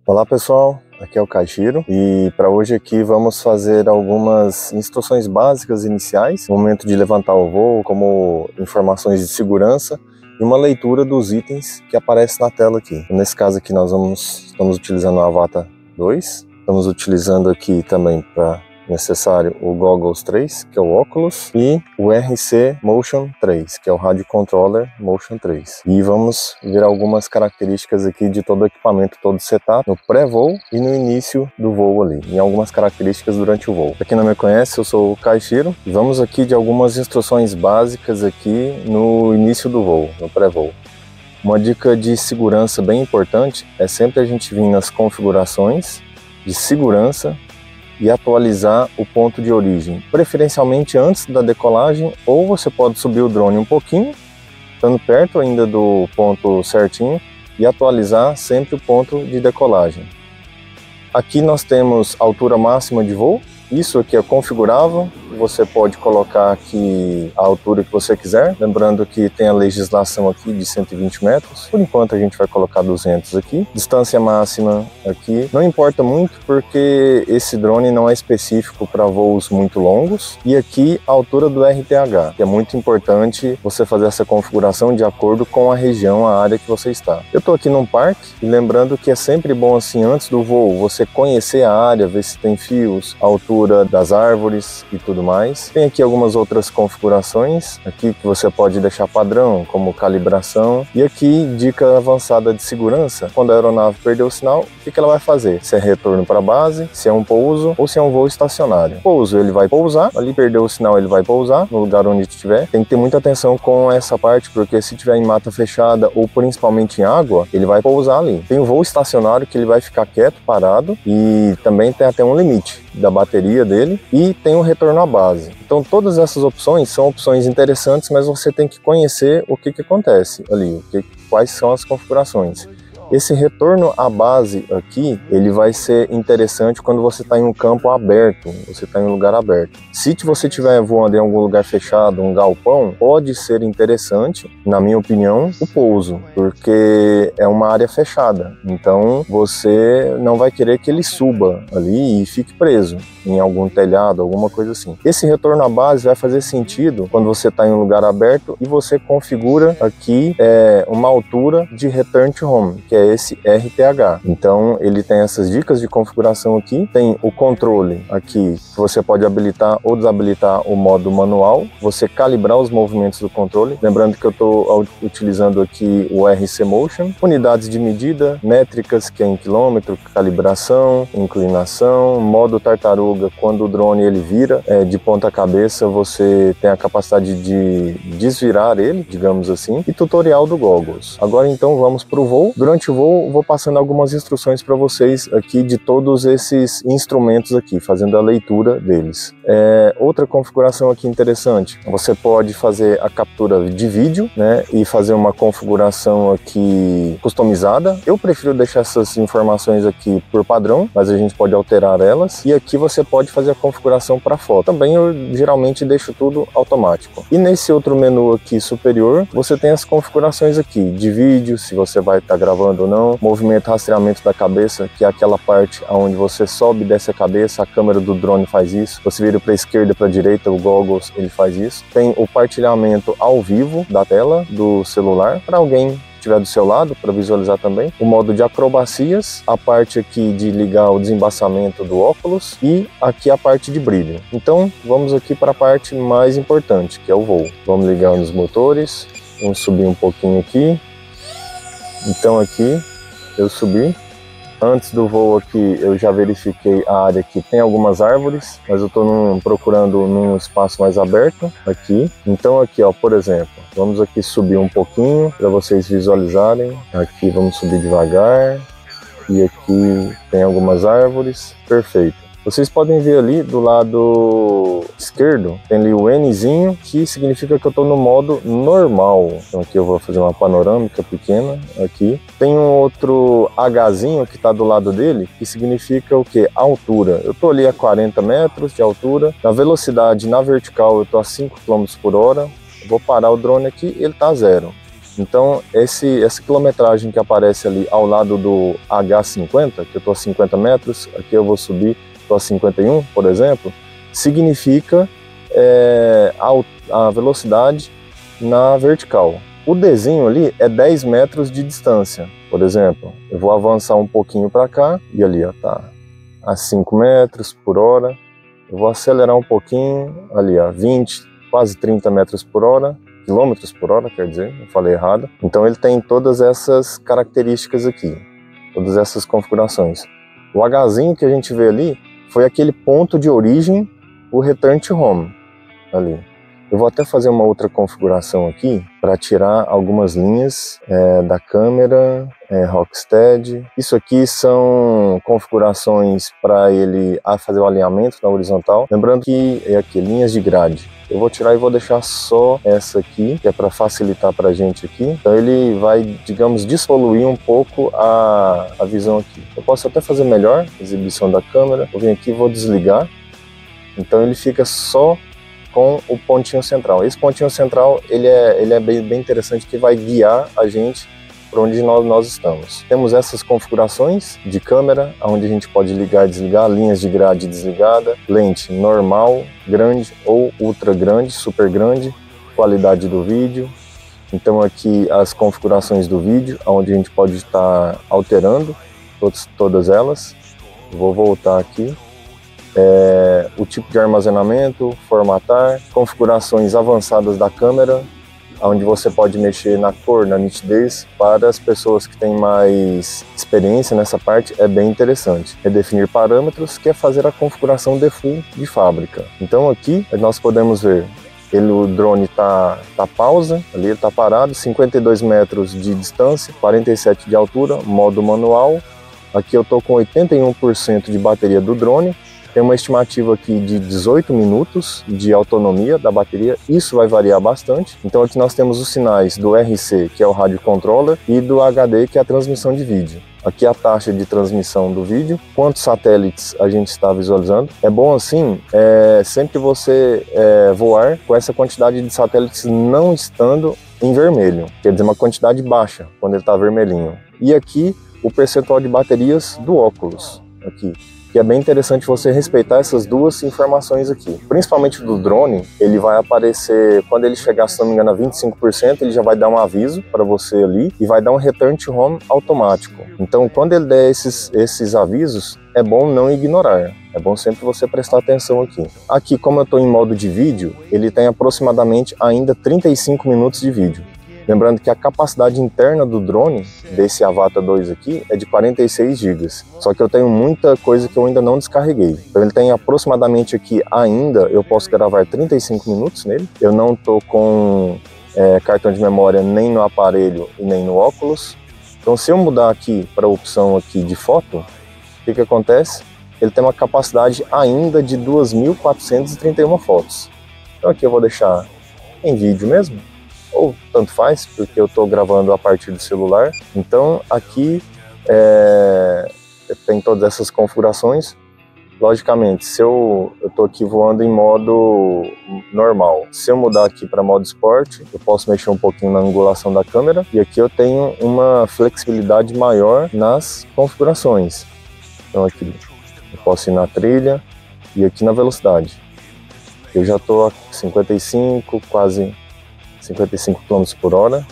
Olá pessoal, aqui é o Kaijiro e para hoje aqui vamos fazer algumas instruções básicas iniciais no momento de levantar o voo, como informações de segurança e uma leitura dos itens que aparecem na tela aqui. Nesse caso aqui nós estamos utilizando o Avata 2, estamos utilizando aqui também para necessário o Goggles 3, que é o óculos, e o RC Motion 3, que é o Radio Controller Motion 3. E vamos ver algumas características aqui de todo o equipamento, todo o setup, no pré-voo e no início do voo ali, e algumas características durante o voo. Para quem não me conhece, eu sou o Kaijiro, e vamos aqui de algumas instruções básicas aqui no início do voo, no pré-voo. Uma dica de segurança bem importante é sempre a gente vir nas configurações de segurança e atualizar o ponto de origem, preferencialmente antes da decolagem, ou você pode subir o drone um pouquinho, estando perto ainda do ponto certinho, e atualizar sempre o ponto de decolagem. Aqui nós temos altura máxima de voo, isso aqui é configurável, você pode colocar aqui a altura que você quiser, lembrando que tem a legislação aqui de 120 metros, por enquanto a gente vai colocar 200 aqui. Distância máxima aqui, não importa muito porque esse drone não é específico para voos muito longos. E aqui a altura do RTH, que é muito importante você fazer essa configuração de acordo com a região, a área que você está. Eu estou aqui num parque e lembrando que é sempre bom assim, antes do voo, você conhecer a área, ver se tem fios, a altura das árvores e tudo mais. Tem aqui algumas outras configurações aqui que você pode deixar padrão, como calibração. E aqui, dica avançada de segurança: quando a aeronave perder o sinal, o que ela vai fazer? Se é retorno para a base, se é um pouso ou se é um voo estacionário. Pouso, ele vai pousar, ali perdeu o sinal, ele vai pousar no lugar onde estiver. Tem que ter muita atenção com essa parte, porque se tiver em mata fechada ou principalmente em água, ele vai pousar ali. Tem o voo estacionário que ele vai ficar quieto, parado, e também tem até um limite da bateria dele, e tem o retorno à base. Então todas essas opções são opções interessantes, mas você tem que conhecer o que acontece ali, quais são as configurações. Esse retorno à base aqui, ele vai ser interessante quando você está em um campo aberto, você está em um lugar aberto. Se você estiver voando em algum lugar fechado, um galpão, pode ser interessante, na minha opinião, o pouso, porque é uma área fechada. Então você não vai querer que ele suba ali e fique preso em algum telhado, alguma coisa assim. Esse retorno à base vai fazer sentido quando você está em um lugar aberto e você configura aqui uma altura de return to home, que é esse RTH. Então ele tem essas dicas de configuração aqui, tem o controle aqui, que você pode habilitar ou desabilitar o modo manual, você calibrar os movimentos do controle, lembrando que eu estou utilizando aqui o RC Motion, unidades de medida, métricas, que é em quilômetro, calibração, inclinação, modo tartaruga, quando o drone ele vira de ponta cabeça, você tem a capacidade de desvirar ele, digamos assim, e tutorial do Goggles. Agora então vamos para o voo. Durante o voo vou passando algumas instruções para vocês aqui de todos esses instrumentos aqui, fazendo a leitura deles. Outra configuração aqui interessante, você pode fazer a captura de vídeo, né, e fazer uma configuração aqui customizada. Eu prefiro deixar essas informações aqui por padrão, mas a gente pode alterar elas. E aqui você pode fazer a configuração para foto. Também eu geralmente deixo tudo automático. E nesse outro menu aqui superior, você tem as configurações aqui de vídeo, se você vai estar gravando ou não, movimento, rastreamento da cabeça, que é aquela parte onde você sobe e desce a cabeça, a câmera do drone faz isso, você vira para a esquerda, para a direita, o Goggles ele faz isso. Tem o partilhamento ao vivo da tela do celular, para alguém estiver do seu lado, para visualizar também. O modo de acrobacias, a parte aqui de ligar o desembaçamento do óculos e aqui a parte de brilho. Então vamos aqui para a parte mais importante, que é o voo. Vamos ligar nos motores, vamos subir um pouquinho aqui. Então aqui eu subi. Antes do voo aqui eu já verifiquei a área que tem algumas árvores, mas eu estou procurando num espaço mais aberto aqui. Então aqui, ó, por exemplo, vamos aqui subir um pouquinho para vocês visualizarem. Aqui vamos subir devagar e aqui tem algumas árvores. Perfeito. Vocês podem ver ali do lado esquerdo, tem ali o Nzinho, que significa que eu estou no modo normal. Então aqui eu vou fazer uma panorâmica pequena aqui. Tem um outro Hzinho que está do lado dele, que significa o que? Altura. Eu estou ali a 40 metros de altura. Na velocidade, na vertical, eu estou a 5 km por hora. Vou parar o drone aqui, ele está a 0. Então essa quilometragem que aparece ali ao lado do H50, que eu estou a 50 metros, aqui eu vou subir, estou a 51, por exemplo, significa a velocidade na vertical. O Dzinho ali é 10 metros de distância, por exemplo. Eu vou avançar um pouquinho para cá, e ali ó, tá a 5 metros por hora. Eu vou acelerar um pouquinho, ali ó, 20, quase 30 metros por hora, quilômetros por hora, quer dizer, eu falei errado. Então ele tem todas essas características aqui, todas essas configurações. O Hzinho que a gente vê ali foi aquele ponto de origem, o Return to Home, ali. Eu vou até fazer uma outra configuração aqui para tirar algumas linhas da câmera, Rocksteady. Isso aqui são configurações para ele fazer o alinhamento na horizontal. Lembrando que é aqui, linhas de grade. Eu vou tirar e vou deixar só essa aqui, que é para facilitar para a gente aqui. Então ele vai, digamos, despoluir um pouco a visão aqui. Eu posso até fazer melhor, exibição da câmera. Eu venho aqui e vou desligar. Então ele fica só com o pontinho central. Esse pontinho central ele é bem interessante, que vai guiar a gente para onde nós estamos. Temos essas configurações de câmera, onde a gente pode ligar e desligar, linhas de grade desligada, lente normal, grande ou ultra grande, super grande, qualidade do vídeo. Então aqui as configurações do vídeo, onde a gente pode estar alterando todas elas. Vou voltar aqui. O tipo de armazenamento, formatar, configurações avançadas da câmera, onde você pode mexer na cor, na nitidez. Para as pessoas que têm mais experiência nessa parte, é bem interessante. Redefinir parâmetros, que é fazer a configuração default de fábrica. Então aqui nós podemos ver, o drone tá pausa, ali ele está parado, 52 metros de distância, 47 de altura, modo manual. Aqui eu estou com 81% de bateria do drone. Tem uma estimativa aqui de 18 minutos de autonomia da bateria, isso vai variar bastante. Então aqui nós temos os sinais do RC, que é o rádio controller, e do HD, que é a transmissão de vídeo. Aqui a taxa de transmissão do vídeo, quantos satélites a gente está visualizando. É bom assim, sempre você voar com essa quantidade de satélites não estando em vermelho, quer dizer, uma quantidade baixa, quando ele está vermelhinho. E aqui o percentual de baterias do óculos, aqui. Que é bem interessante você respeitar essas duas informações aqui. Principalmente do drone, ele vai aparecer, quando ele chegar, se não me engano, a 25%, ele já vai dar um aviso para você ali e vai dar um return to home automático. Então, quando ele der esses avisos, é bom não ignorar. É bom sempre você prestar atenção aqui. Aqui, como eu estou em modo de vídeo, ele tem aproximadamente ainda 35 minutos de vídeo. Lembrando que a capacidade interna do drone, desse Avata 2 aqui, é de 46 GB. Só que eu tenho muita coisa que eu ainda não descarreguei. Então ele tem aproximadamente aqui ainda, eu posso gravar 35 minutos nele. Eu não estou com cartão de memória nem no aparelho e nem no óculos. Então se eu mudar aqui para a opção aqui de foto, o que acontece? Ele tem uma capacidade ainda de 2.431 fotos. Então aqui eu vou deixar em vídeo mesmo. Ou tanto faz, porque eu estou gravando a partir do celular. Então aqui tem todas essas configurações. Logicamente, se eu estou aqui voando em modo normal, se eu mudar aqui para modo esporte, eu posso mexer um pouquinho na angulação da câmera. E aqui eu tenho uma flexibilidade maior nas configurações. Então aqui eu posso ir na trilha e aqui na velocidade. Eu já estou a 55, quase 55 km por hora,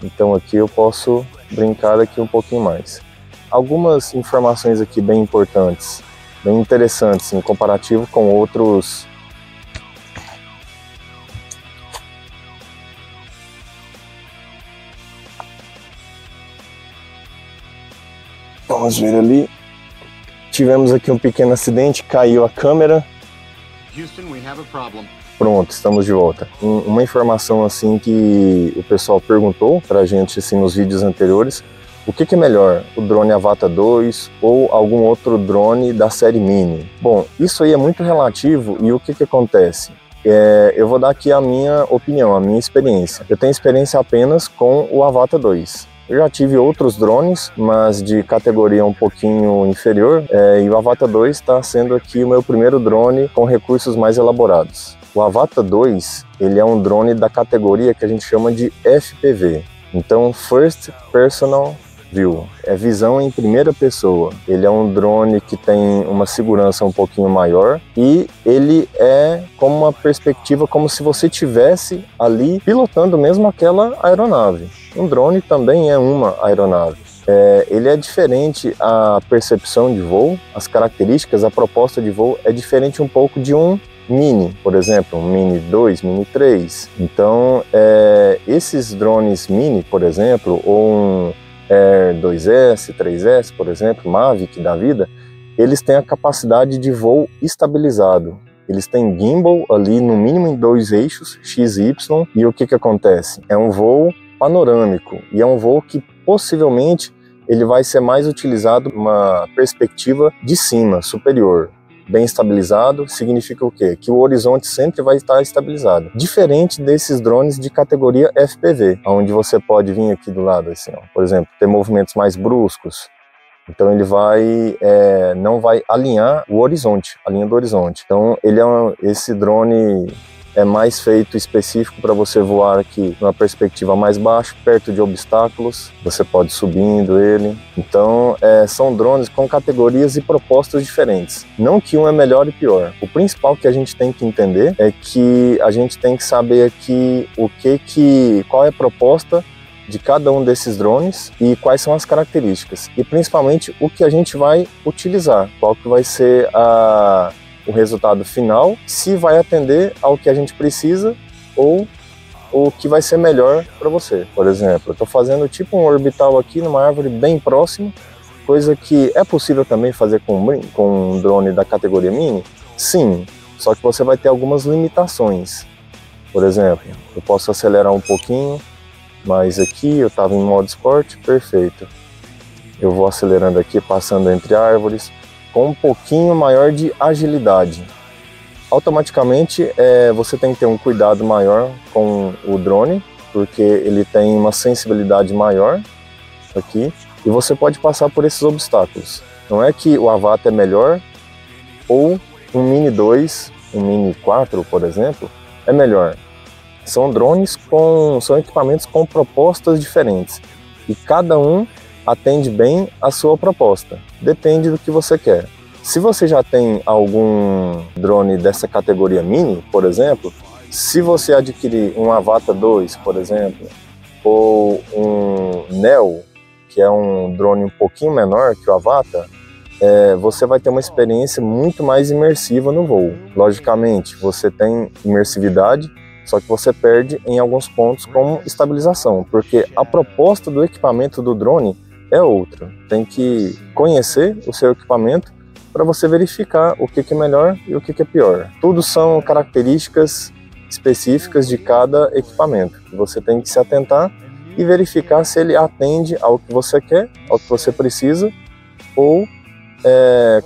então aqui eu posso brincar aqui um pouquinho mais. Algumas informações aqui bem importantes, bem interessantes em comparativo com outros vamos ver ali, tivemos aqui um pequeno acidente, caiu a câmera. Houston, we have a problem. Pronto, estamos de volta. Uma informação assim que o pessoal perguntou pra gente assim, nos vídeos anteriores, o que é melhor, o drone Avata 2 ou algum outro drone da série Mini? Bom, isso aí é muito relativo e o que acontece? Eu vou dar aqui a minha opinião, a minha experiência. Eu tenho experiência apenas com o Avata 2. Eu já tive outros drones, mas de categoria um pouquinho inferior, e o Avata 2 está sendo aqui o meu primeiro drone com recursos mais elaborados. O Avata 2, ele é um drone da categoria que a gente chama de FPV. Então, First Personal View é visão em primeira pessoa. Ele é um drone que tem uma segurança um pouquinho maior e ele é como uma perspectiva como se você tivesse ali pilotando mesmo aquela aeronave. Um drone também é uma aeronave. Ele é diferente, a percepção de voo, as características, a proposta de voo é diferente um pouco de um Mini, por exemplo, um Mini 2, Mini 3. Então, esses drones Mini, por exemplo, ou um Air 2S, 3S, por exemplo, Mavic da vida, eles têm a capacidade de voo estabilizado. Eles têm gimbal ali no mínimo em 2 eixos, X e Y, e o que acontece? É um voo panorâmico, e é um voo que possivelmente ele vai ser mais utilizado numa perspectiva de cima, superior. Bem estabilizado significa o quê? Que o horizonte sempre vai estar estabilizado. Diferente desses drones de categoria FPV, onde você pode vir aqui do lado, assim, ó, por exemplo, ter movimentos mais bruscos. Então ele não vai alinhar o horizonte, a linha do horizonte. Então esse drone é mais feito específico para você voar aqui numa perspectiva mais baixa, perto de obstáculos, você pode ir subindo ele. Então são drones com categorias e propostas diferentes. Não que um é melhor e pior. O principal que a gente tem que entender é que a gente tem que saber aqui qual é a proposta de cada um desses drones e quais são as características. E principalmente o que a gente vai utilizar, qual que vai ser o resultado final, se vai atender ao que a gente precisa ou o que vai ser melhor para você. Por exemplo, eu estou fazendo tipo um orbital aqui numa árvore bem próxima, coisa que é possível também fazer com um drone da categoria Mini? Sim, só que você vai ter algumas limitações. Por exemplo, eu posso acelerar um pouquinho, mas aqui eu estava em modo esporte, perfeito. Eu vou acelerando aqui, passando entre árvores, com um pouquinho maior de agilidade. Automaticamente você tem que ter um cuidado maior com o drone, porque ele tem uma sensibilidade maior aqui, e você pode passar por esses obstáculos. Não é que o Avata é melhor, ou um Mini 2, um Mini 4, por exemplo, é melhor. São drones são equipamentos com propostas diferentes, e cada um atende bem a sua proposta, depende do que você quer. Se você já tem algum drone dessa categoria Mini, por exemplo, se você adquirir um Avata 2, por exemplo, ou um Neo, que é um drone um pouquinho menor que o Avata, você vai ter uma experiência muito mais imersiva no voo. Logicamente, você tem imersividade, só que você perde em alguns pontos como estabilização, porque a proposta do equipamento do drone é outra. Tem que conhecer o seu equipamento para você verificar o que é melhor e o que é pior. Tudo são características específicas de cada equipamento. Você tem que se atentar e verificar se ele atende ao que você quer, ao que você precisa, ou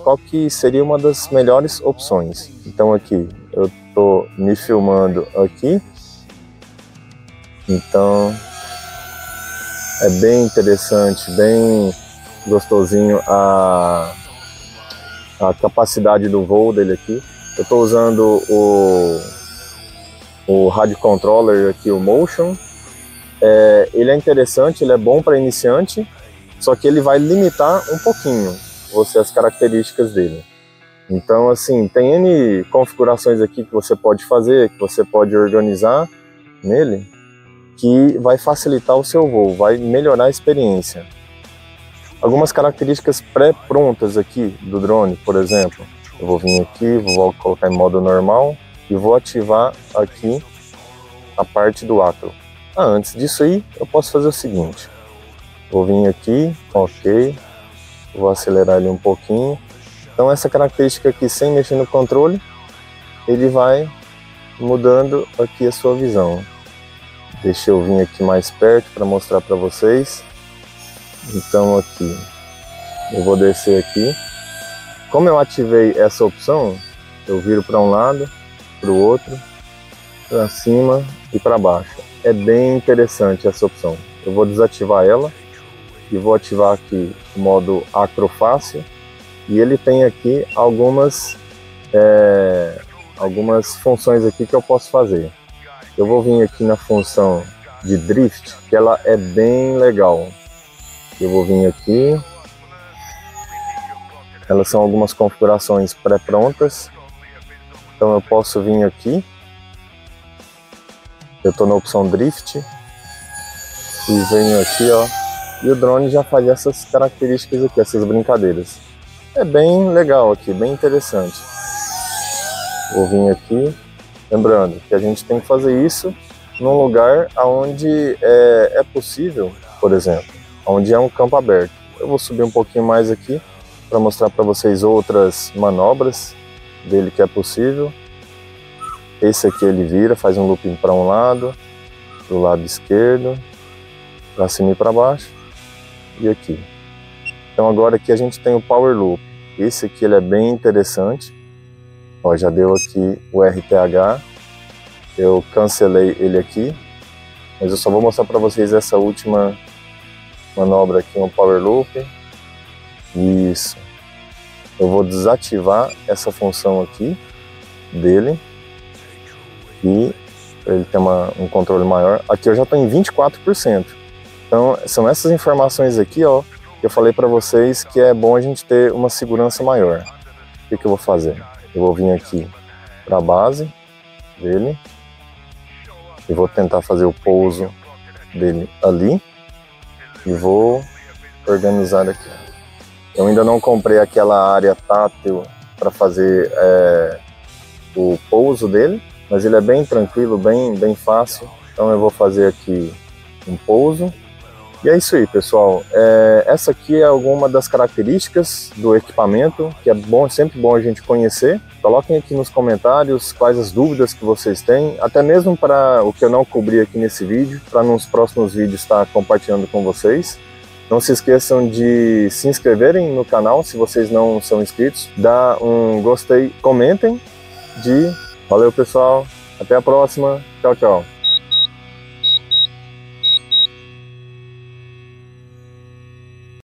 qual que seria uma das melhores opções. Então aqui, eu estou me filmando aqui, então é bem interessante, bem gostosinho a capacidade do voo dele aqui. Eu estou usando o Rádio Controller aqui, o Motion. Ele é interessante, ele é bom para iniciante, só que ele vai limitar um pouquinho as características dele. Então, assim, tem N configurações aqui que você pode fazer, que você pode organizar nele, que vai facilitar o seu voo, vai melhorar a experiência. Algumas características pré-prontas aqui do drone, por exemplo, eu vou vir aqui, vou colocar em modo normal e vou ativar aqui a parte do acro. Antes disso aí, eu posso fazer o seguinte, vou vir aqui, ok, vou acelerar ele um pouquinho. Então essa característica aqui, sem mexer no controle, ele vai mudando aqui a sua visão. Deixa eu vir aqui mais perto para mostrar para vocês. Então aqui, eu vou descer aqui. Como eu ativei essa opção, eu viro para um lado, para o outro, para cima e para baixo. É bem interessante essa opção. Eu vou desativar ela e vou ativar aqui o modo acro fácil. E ele tem aqui algumas funções aqui que eu posso fazer. Eu vou vir aqui na função de drift, que ela é bem legal. Eu vou vir aqui. Elas são algumas configurações pré-prontas. Então eu posso vir aqui. Eu estou na opção drift. E venho aqui, ó. E o drone já faz essas características aqui, essas brincadeiras. É bem legal aqui, bem interessante. Vou vir aqui. Lembrando que a gente tem que fazer isso num lugar onde é possível, por exemplo, onde é um campo aberto. Eu vou subir um pouquinho mais aqui para mostrar para vocês outras manobras dele que é possível. Esse aqui ele vira, faz um looping para um lado, do lado esquerdo, para cima e para baixo, e aqui. Então agora aqui a gente tem o Power Loop. Esse aqui ele é bem interessante. Ó, já deu aqui o RTH. Eu cancelei ele aqui, mas eu só vou mostrar para vocês essa última manobra aqui, um Power Loop. Isso. Eu vou desativar essa função aqui dele e ele tem um controle maior. Aqui eu já estou em 24%. Então são essas informações aqui, ó, que eu falei para vocês que é bom a gente ter uma segurança maior. O que eu vou fazer? Eu vou vir aqui para a base dele. Eu vou tentar fazer o pouso dele ali e vou organizar aqui. Eu ainda não comprei aquela área tátil para fazer o pouso dele, mas ele é bem tranquilo, bem fácil. Então eu vou fazer aqui um pouso. E é isso aí, pessoal. Essa aqui é alguma das características do equipamento, que é bom, sempre bom a gente conhecer. Coloquem aqui nos comentários quais as dúvidas que vocês têm, até mesmo para o que eu não cobri aqui nesse vídeo, para nos próximos vídeos estar compartilhando com vocês. Não se esqueçam de se inscreverem no canal se vocês não são inscritos, dá um gostei, comentem. Valeu, pessoal, até a próxima, tchau, tchau.